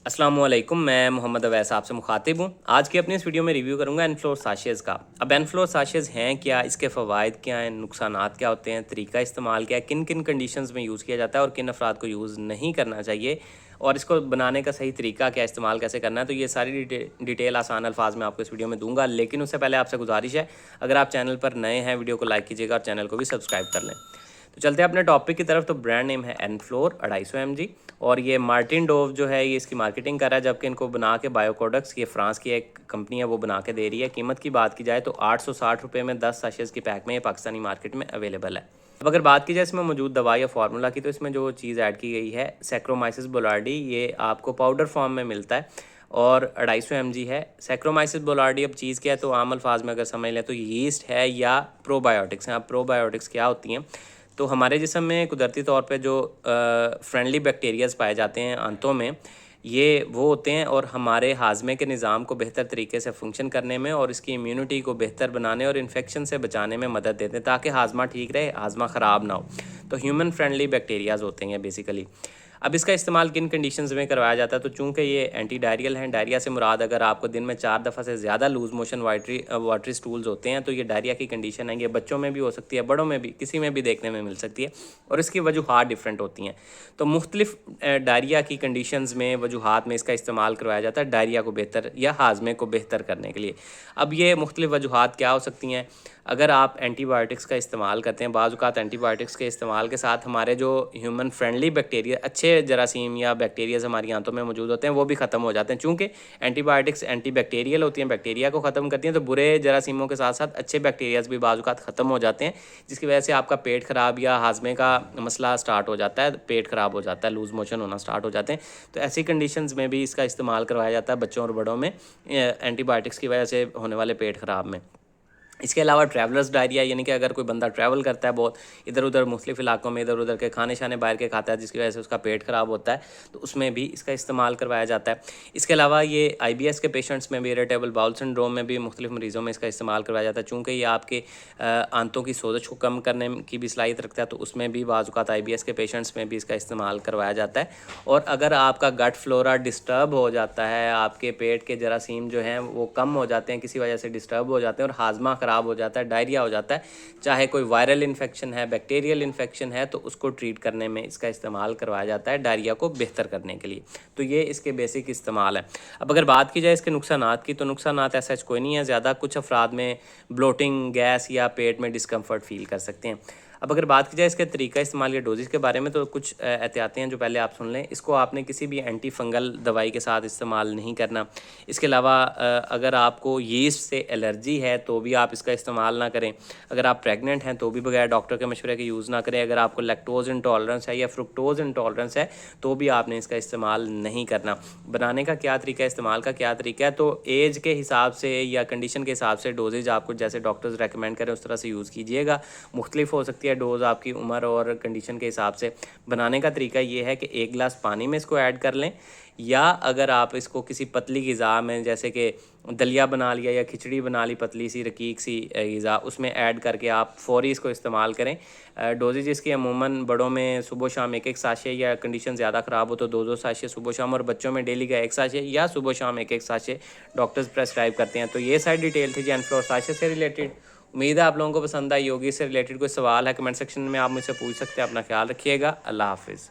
अस्सलाम वालेकुम, मैं मोहम्मद अवैस आपसे मुखातिब हूँ। आज की अपनी इस वीडियो में रिव्यू करूँगा एनफ्लोर साशेज़ का। अब एनफ्लोर साशेज़ हैं क्या, इसके फ़वाइद क्या हैं, नुकसानात क्या होते हैं, तरीका इस्तेमाल क्या है, किन किन कंडीशंस में यूज़ किया जाता है और किन अफराद को यूज़ नहीं करना चाहिए, और इसको बनाने का सही तरीका क्या, इस्तेमाल कैसे करना है। तो ये सारी डिटेल आसान अल्फाज में आपको इस वीडियो में दूंगा, लेकिन उससे पहले आपसे गुजारिश है, अगर आप चैनल पर नए हैं वीडियो को लाइक कीजिएगा और चैनल को भी सब्सक्राइब कर लें। तो चलते हैं अपने टॉपिक की तरफ। तो ब्रांड नेम है एनफ्लोर 250 mg, और ये मार्टिन डोव जो है ये इसकी मार्केटिंग कर रहा है, जबकि इनको बना के बायोकोडेक्स, ये फ्रांस की एक कंपनी है, वो बना के दे रही है। कीमत की बात की जाए तो 860 रुपये में 10 साशेज़ की पैक में ये पाकिस्तानी मार्केट में अवेलेबल है। अब अगर बात की जाए इसमें मौजूद दवा या फार्मूला की, तो इसमें जो चीज़ ऐड की गई है सैक्रोमाइसिस बोलार्डी, ये आपको पाउडर फॉर्म में मिलता है और 250 mg है। सैक्रोमाइसिस बोलार्डी अब चीज़ क्या है, तो आम अल्फाज में अगर समझ लें तो यीस्ट है या प्रोबायोटिक्स हैं। अब प्रोबायोटिक्स क्या होती हैं, तो हमारे जिस्म में कुदरती तौर पे जो फ्रेंडली बैक्टीरियाज़ पाए जाते हैं आंतों में, ये वो होते हैं और हमारे हाजमे के निज़ाम को बेहतर तरीके से फंक्शन करने में और इसकी इम्यूनिटी को बेहतर बनाने और इन्फेक्शन से बचाने में मदद देते हैं, ताकि हाजमा ठीक रहे, हाजमा ख़राब ना हो। तो ह्यूमन फ्रेंडली बैक्टीरियाज़ होते हैं बेसिकली। अब इसका इस्तेमाल किन कंडीशंस में करवाया जाता है, तो चूंकि ये एंटी डायरियल हैं, डायरिया से मुराद अगर आपको दिन में 4 दफ़ा से ज़्यादा लूज़ मोशन वाटरी स्टूल्स होते हैं, तो ये डायरिया की कंडीशन है। ये बच्चों में भी हो सकती है, बड़ों में भी, किसी में भी देखने में मिल सकती है, और इसकी वजूहात डिफरेंट होती हैं। तो मुख्तलिफ डायरिया की कंडीशंस में, वजूहात में इसका इस्तेमाल करवाया जाता है डायरिया को बेहतर या हाजमे को बेहतर करने के लिए। अब ये मुख्तलिफ वजूहात क्या हो सकती हैं, अगर आप एंटीबायोटिक्स का इस्तेमाल करते हैं, बाज़ औक़ात एंटीबायोटिक्स के इस्तेमाल के साथ हमारे जो ह्यूमन फ्रेंडली बैक्टीरिया, अच्छे जरासीम या बैक्टीरियाज़ हमारी आंतों में मौजूद होते हैं, वो भी ख़त्म हो जाते हैं। चूँकि एंटीबायोटिक्स एंटी बैक्टीरियल होती हैं, बैक्टीरिया को ख़त्म करती हैं, तो बुरे जरासीमों के साथ साथ अच्छे बैक्टीरियाज़ भी बाज़ औक़ात ख़त्म हो जाते हैं, जिसकी वजह से आपका पेट ख़राब या हाजमे का मसला स्टार्ट हो जाता है, पेट ख़राब हो जाता है, लूज़ मोशन होना स्टार्ट हो जाते हैं। तो ऐसी कंडीशंस में भी इसका इस्तेमाल करवाया जाता है बच्चों और बड़ों में, एंटीबायोटिक्स की वजह से होने वाले पेट ख़राब में। इसके अलावा ट्रैवलर्स डायरिया, यानी कि अगर कोई बंदा ट्रैवल करता है बहुत इधर उधर मुख्तलिफ इलाकों में, इधर उधर के खाने शाने बाहर के खाता है, जिसकी वजह से उसका पेट ख़राब होता है, तो उसमें भी इसका इस्तेमाल करवाया जाता है। इसके अलावा ये IBS के पेशेंट्स में भी, इरिटेबल बाउल सिंड्रोम में भी मुख्तलिफ मरीज़ों में इसका इस्तेमाल करवाया जाता है। चूँकि ये आपके आंतों की सोजश को कम करने की भी सलाहियत रखता है, तो उसमें भी बाज़ औक़ात IBS के पेशेंट्स में भी इसका इस्तेमाल करवाया जाता है। और अगर आपका गट फ्लोरा डिस्टर्ब हो जाता है, आपके पेट के जरासीम जो हैं वो कम हो जाते हैं, किसी वजह से डिस्टर्ब हो जाते हैं और हाजमा ख़राब हो जाता है, डायरिया हो जाता है, चाहे कोई वायरल इन्फेक्शन है, बैक्टीरियल इन्फेक्शन है, तो उसको ट्रीट करने में इसका इस्तेमाल करवाया जाता है, डायरिया को बेहतर करने के लिए। तो ये इसके बेसिक इस्तेमाल है। अब अगर बात की जाए इसके नुकसानात की, तो नुकसानात ऐसा कोई नहीं है ज़्यादा। कुछ अफराद में ब्लोटिंग, गैस या पेट में डिस्कम्फर्ट फील कर सकते हैं। अब अगर बात की जाए इसके तरीका इस्तेमाल या डोजेज के बारे में, तो कुछ एहतियातें हैं जो पहले आप सुन लें। इसको आपने किसी भी एंटी फंगल दवाई के साथ इस्तेमाल नहीं करना। इसके अलावा अगर आपको यीस्ट से एलर्जी है तो भी आप इसका इस्तेमाल ना करें। अगर आप प्रेग्नेंट हैं तो भी बगैर डॉक्टर के मशवरे के यूज़ ना करें। अगर आपको लैक्टोज़ इंटॉलरेंस है या फ्रुक्टोज़ इंटॉलरेंस है तो भी आपने इसका इस्तेमाल नहीं करना। बनाने का क्या तरीका है, इस्तेमाल का क्या तरीका है, तो एज के हिसाब से या कंडीशन के हिसाब से डोजेज आपको जैसे डॉक्टर्स रेकमेंड करें उस तरह से यूज़ कीजिएगा। मुख्तलिफ हो सकती है डोज़ आपकी उम्र और कंडीशन के हिसाब से। बनाने का तरीका ये है कि 1 गिलास पानी में इसको ऐड कर लें, या अगर आप इसको किसी पतली ग़िज़ा में, जैसे कि दलिया बना लिया या खिचड़ी बना ली, पतली सी रकीक सी ग़िज़ा, उसमें ऐड करके आप फ़ौरी इसको इस्तेमाल करें। डोजेज इसकी अमूमन बड़ों में सुबह शाम 1-1 साशे, या कंडीशन ज़्यादा ख़राब हो तो 2-2 साशे सुबह शाम, और बच्चों में डेली का 1 साशे या सुबह शाम 1-1 साशे डॉक्टर्स प्रेस्क्राइब करते हैं। तो ये सारी डिटेल थी जी एनफ्लोर साशे से रिलेटेड। उम्मीद है आप लोगों को पसंद आई होगी। इससे रिलेटेड कोई सवाल है कमेंट सेक्शन में आप मुझसे पूछ सकते हैं। अपना ख्याल रखिएगा। अल्लाह हाफ़िज़।